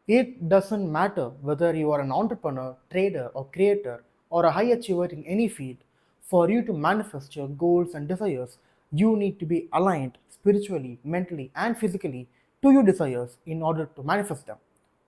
It doesn't matter whether you are an entrepreneur, trader, or creator, or a high achiever in any field. For you to manifest your goals and desires, you need to be aligned spiritually, mentally, and physically to your desires in order to manifest them,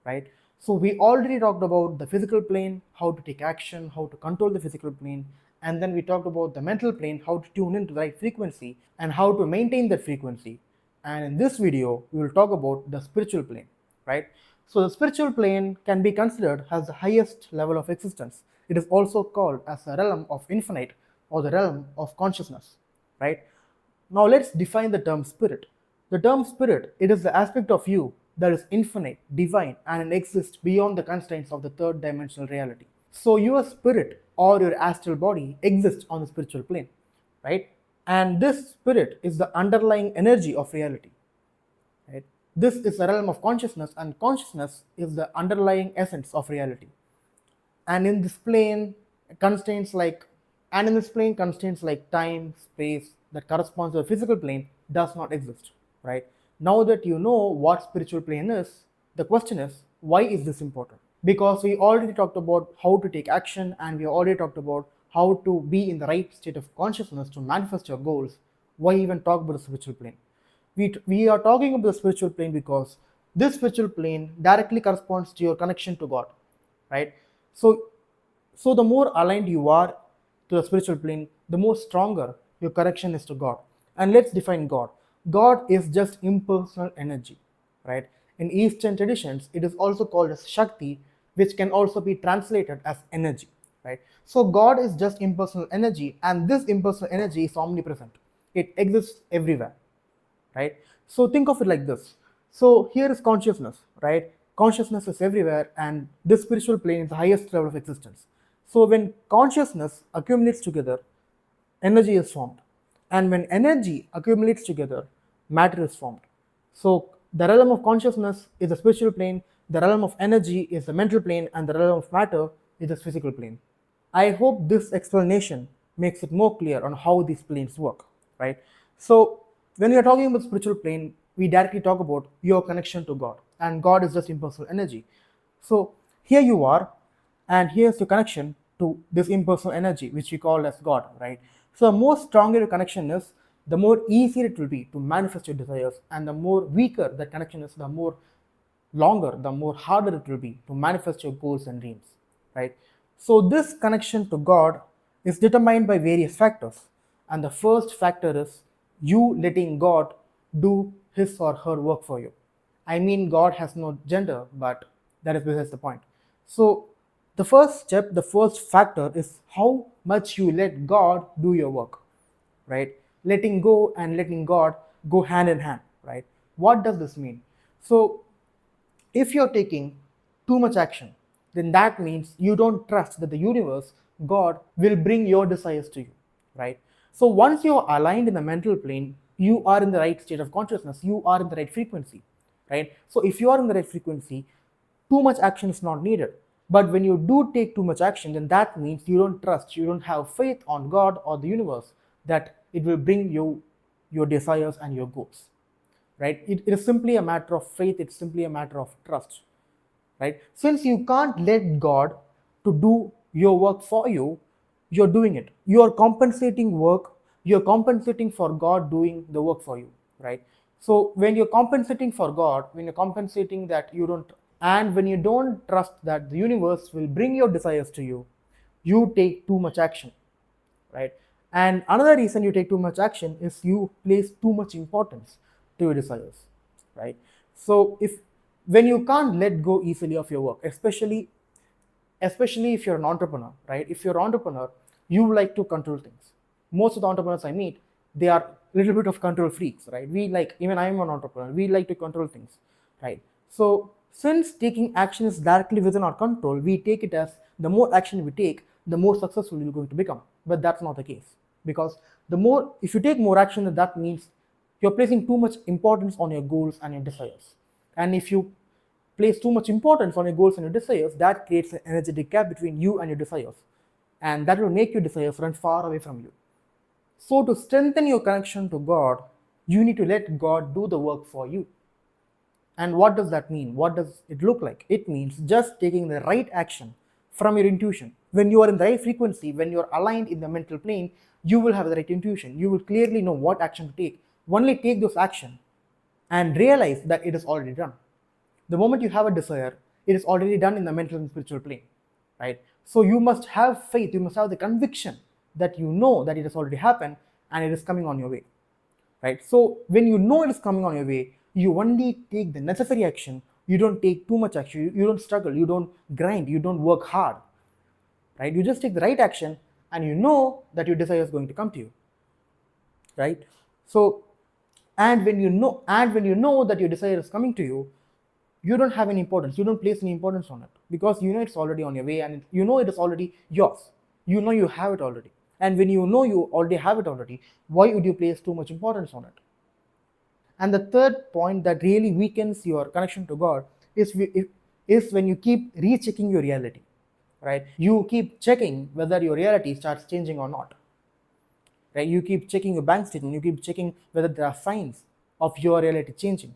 right? So, we already talked about the physical plane, how to take action, how to control the physical plane, and then we talked about the mental plane, how to tune into the right frequency, and how to maintain that frequency. And in this video, we will talk about the spiritual plane, right? So the spiritual plane can be considered as the highest level of existence. It is also called as the realm of infinite or the realm of consciousness, right? Now let's define the term spirit. The term spirit, it is the aspect of you that is infinite, divine, and exists beyond the constraints of the third dimensional reality. So your spirit or your astral body exists on the spiritual plane, right? And this spirit is the underlying energy of reality, right? This is the realm of consciousness, and consciousness is the underlying essence of reality. And in this plane, constraints like and in this plane, constraints like time, space that corresponds to the physical plane does not exist, right? Now that you know what spiritual plane is, the question is, why is this important? Because we already talked about how to take action, and we already talked about how to be in the right state of consciousness to manifest your goals. Why even talk about the spiritual plane? We are talking about the spiritual plane because this spiritual plane directly corresponds to your connection to God, right? So so the more aligned you are to the spiritual plane, the more stronger your connection is to God. And let's define God. God is just impersonal energy, right? In Eastern traditions, it is also called as Shakti, which can also be translated as energy, right? So God is just impersonal energy, and this impersonal energy is omnipresent. It exists everywhere, right? So think of it like this. So here is consciousness, right? Consciousness is everywhere, and this spiritual plane is the highest level of existence. So when consciousness accumulates together, energy is formed. And when energy accumulates together, matter is formed. So the realm of consciousness is the spiritual plane, the realm of energy is the mental plane, and the realm of matter is the physical plane. I hope this explanation makes it more clear on how these planes work, right? So when we are talking about spiritual plane, we directly talk about your connection to God, and God is just impersonal energy. So here you are, and here's your connection to this impersonal energy, which we call as God, right? So the more stronger your connection is, the more easier it will be to manifest your desires, and the more weaker that connection is, the more longer, the more harder it will be to manifest your goals and dreams, right? So this connection to God is determined by various factors, and the first factor is you letting God do his or her work for you. I mean, God has no gender, but that is besides the point. So the first step, the first factor is how much you let God do your work, right? Letting go and letting God go hand in hand, right? What does this mean? So if you're taking too much action, then that means you don't trust that the universe, God, will bring your desires to you, right? So once you're aligned in the mental plane, you are in the right state of consciousness, you are in the right frequency, right? So if you are in the right frequency, too much action is not needed. But when you do take too much action, then that means you don't trust, you don't have faith on God or the universe that it will bring you your desires and your goals, right? It is simply a matter of faith, it's simply a matter of trust, right? Since you can't let God to do your work for you, you're doing it. You're compensating work, you're compensating for God doing the work for you, right? So when you're compensating for God, when you're compensating that you don't, and when you don't trust that the universe will bring your desires to you, you take too much action, right? And another reason you take too much action is you place too much importance to your desires, right? So if when you can't let go easily of your work, especially if you're an entrepreneur, right? If you're an entrepreneur, you like to control things. Most of the entrepreneurs I meet, they are a little bit of control freaks, right? We like, even I'm an entrepreneur, we like to control things, right? So since taking action is directly within our control, we take it as the more action we take, the more successful we're going to become. But that's not the case, because the more, if you take more action, then that means you're placing too much importance on your goals and your desires. And if you place too much importance on your goals and your desires, that creates an energetic gap between you and your desires. And that will make your desires run far away from you. So, to strengthen your connection to God, you need to let God do the work for you. And what does that mean? What does it look like? It means just taking the right action from your intuition. When you are in the right frequency, when you are aligned in the mental plane, you will have the right intuition. You will clearly know what action to take. Only take those action and realize that it is already done. The moment you have a desire, it is already done in the mental and spiritual plane, right? So you must have faith, you must have the conviction that you know that it has already happened and it is coming on your way, right? So when you know it is coming on your way, you only take the necessary action. You don't take too much action. You don't struggle. You don't grind. You don't work hard, right? You just take the right action, and you know that your desire is going to come to you, right? So, and when you know that your desire is coming to you, you don't have any importance. You don't place any importance on it because you know it's already on your way, and you know it is already yours. You know you have it already. And when you know you already have it already, why would you place too much importance on it? And the third point that really weakens your connection to God is when you keep rechecking your reality, right? You keep checking whether your reality starts changing or not, right? You keep checking your bank statement. You keep checking whether there are signs of your reality changing.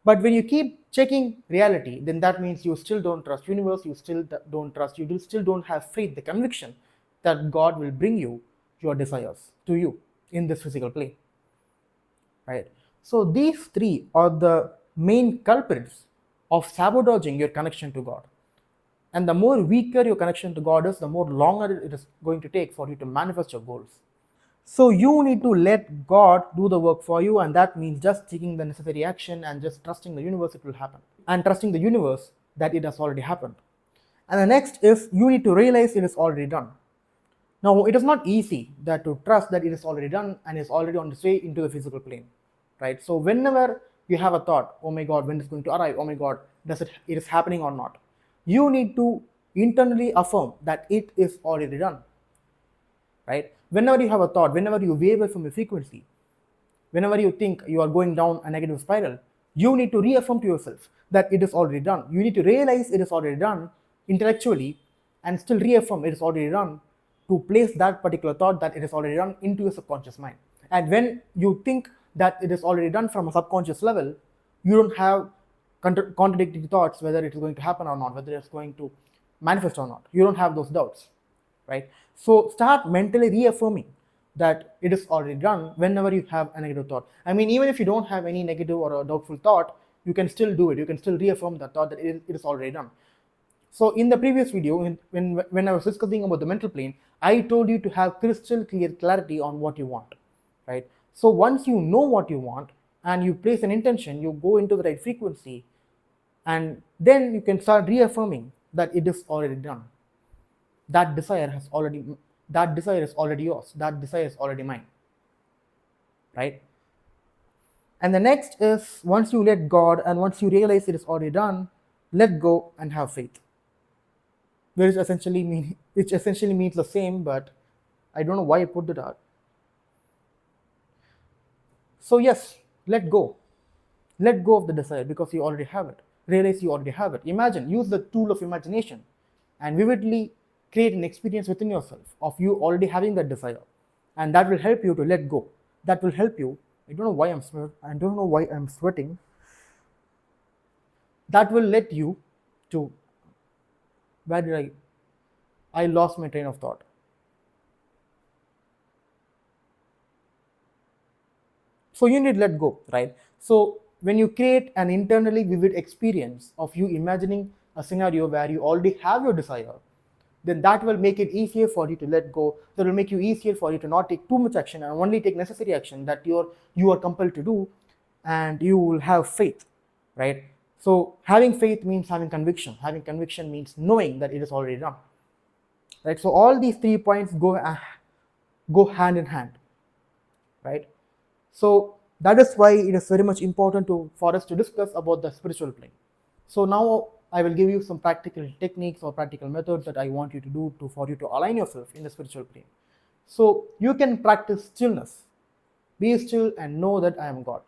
But when you keep checking reality, then that means you still don't trust universe. You still don't trust. You still don't have faith, the conviction that God will bring you your desires to you in this physical plane, right? So these three are the main culprits of sabotaging your connection to God. And the more weaker your connection to God is, the more longer it is going to take for you to manifest your goals. So you need to let God do the work for you, and that means just taking the necessary action and just trusting the universe it will happen. And trusting the universe that it has already happened. And the next is you need to realize it is already done. Now, it is not easy that to trust that it is already done and is already on its way into the physical plane, right? So whenever you have a thought, oh my God, when is it going to arrive? Oh my God, it is happening or not? You need to internally affirm that it is already done, right? Whenever you have a thought, whenever you waver from your frequency, whenever you think you are going down a negative spiral, you need to reaffirm to yourself that it is already done. You need to realize it is already done intellectually and still reaffirm it is already done to place that particular thought that it is already done into your subconscious mind. And when you think that it is already done from a subconscious level, you don't have contradictory thoughts whether it is going to happen or not, whether it's going to manifest or not. You don't have those doubts, right? So start mentally reaffirming that it is already done whenever you have a negative thought. I mean, even if you don't have any negative or a doubtful thought, you can still do it. You can still reaffirm that thought that it is already done. So in the previous video, when I was discussing about the mental plane, I told you to have crystal clear clarity on what you want, right? So once you know what you want and you place an intention, you go into the right frequency, and then you can start reaffirming that it is already done. That desire is already yours. That desire is already mine, right? And the next is, once you let God and once you realize it is already done, let go and have faith, which essentially means the same, but I don't know why I put it out. So yes, let go of the desire because you already have it. Realize you already have it. Imagine, use the tool of imagination and vividly create an experience within yourself of you already having that desire, and that will help you to let go. That will help you. I don't know why I'm sweating. That will let you to, where did I lost my train of thought. So you need to let go, right? So when you create an internally vivid experience of you imagining a scenario where you already have your desire, then that will make it easier for you to let go. That will make you easier for you to not take too much action and only take necessary action that you are compelled to do, and you will have faith, right? So having faith means having conviction. Having conviction means knowing that it is already done, right? So all these 3 points go hand in hand, right? So that is why it is very much important for us to discuss about the spiritual plane. So now I will give you some practical techniques or practical methods that I want you to do for you to align yourself in the spiritual plane. So you can practice stillness. Be still and know that I am God,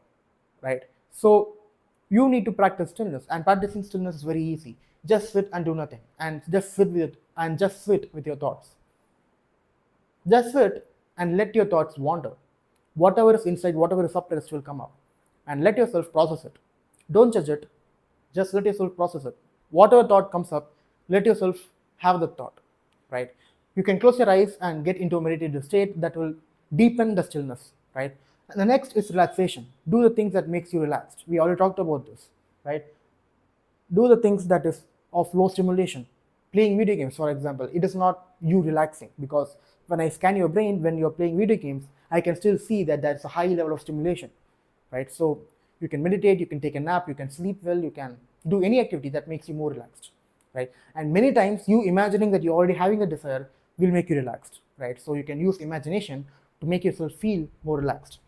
right? So you need to practice stillness, and practicing stillness is very easy. Just sit and do nothing, and just sit with your thoughts. Just sit and let your thoughts wander. Whatever is inside, whatever is suppressed will come up, and let yourself process it. Don't judge it, just let yourself process it. Whatever thought comes up, let yourself have the thought, right? You can close your eyes and get into a meditative state that will deepen the stillness, right? And the next is relaxation. Do the things that makes you relaxed. We already talked about this, right? Do the things that is of low stimulation. Playing video games, for example, it is not you relaxing, because when I scan your brain when you're playing video games, I can still see that there's a high level of stimulation, right? So you can meditate, you can take a nap, you can sleep well, you can do any activity that makes you more relaxed, right? And many times you imagining that you're already having a desire will make you relaxed, right? So you can use imagination to make yourself feel more relaxed.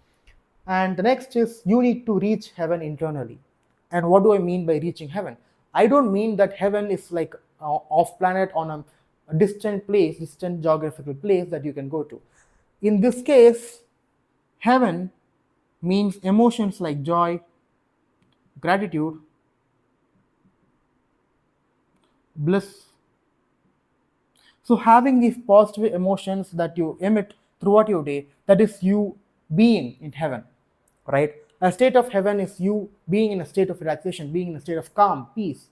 And the next is you need to reach heaven internally. And what do I mean by reaching heaven? I don't mean that heaven is like off planet on a distant place, distant geographical place that you can go to. In this case, heaven means emotions like joy, gratitude, bliss. So having these positive emotions that you emit throughout your day, that is you being in heaven, right? A state of heaven is you being in a state of relaxation, being in a state of calm, peace,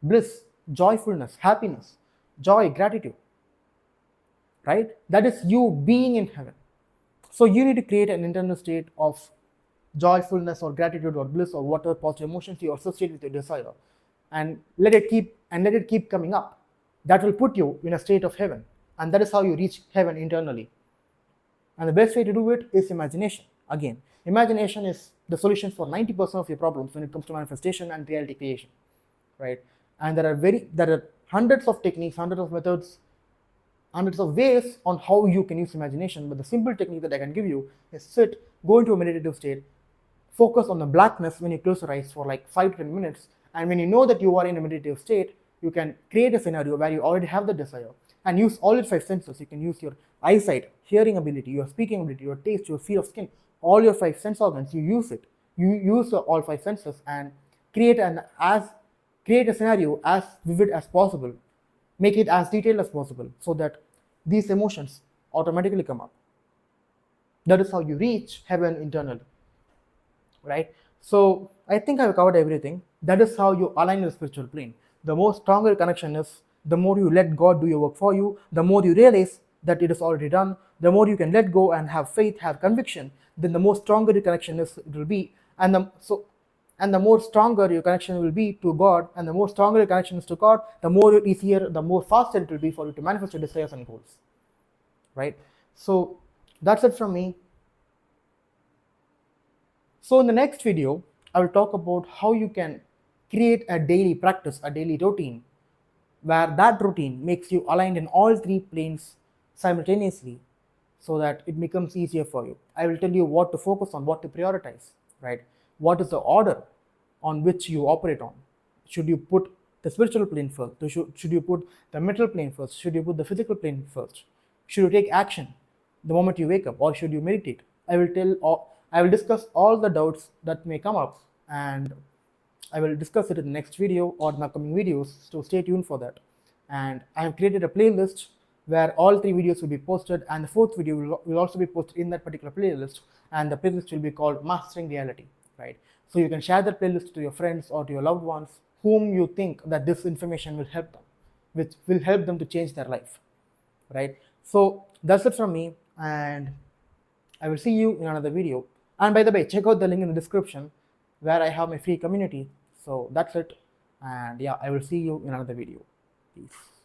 bliss, joyfulness, happiness, joy, gratitude, right? That is you being in heaven. So you need to create an internal state of joyfulness or gratitude or bliss or whatever positive emotions you associate with your desire, and let it keep coming up. That will put you in a state of heaven, and that is how you reach heaven internally. And the best way to do it is imagination. Again, imagination is the solution for 90% of your problems when it comes to manifestation and reality creation, right? And there are hundreds of techniques, hundreds of methods, hundreds of ways on how you can use imagination. But the simple technique that I can give you is sit, go into a meditative state, focus on the blackness when you close your eyes for like 5 to 10 minutes. And when you know that you are in a meditative state, you can create a scenario where you already have the desire and use all your 5 senses. You can use your eyesight, hearing ability, your speaking ability, your taste, your feel of skin, all your 5 sense organs. You use it. You use all 5 senses and create a scenario as vivid as possible. Make it as detailed as possible so that these emotions automatically come up. That is how you reach heaven internally, right? So I think I've covered everything. That is how you align your spiritual plane. The more stronger connection is, the more you let God do your work for you, the more you realize that it is already done, the more you can let go and have faith, have conviction, then the more stronger your connection is, it will be. And the more stronger your connection will be to God, and the more stronger your connection is to God, the more easier, the more faster it will be for you to manifest your desires and goals, right? So that's it from me. So in the next video, I will talk about how you can create a daily practice, a daily routine, where that routine makes you aligned in all 3 planes simultaneously so that it becomes easier for you. I will tell you what to focus on, what to prioritize, right? What is the order on which you operate on? Should you put the spiritual plane first? Should you put the mental plane first? Should you put the physical plane first? Should you take action the moment you wake up, or should you meditate? I will discuss all the doubts that may come up, and I will discuss it in the next video or in the upcoming videos, so stay tuned for that. And I have created a playlist where all 3 videos will be posted, and the 4th video will also be posted in that particular playlist, and the playlist will be called Mastering Reality, right? So you can share that playlist to your friends or to your loved ones whom you think that this information will help them, which will help them to change their life, right? So that's it from me, and I will see you in another video. And by the way, check out the link in the description where I have my free community. So that's it, and yeah, I will see you in another video. Peace.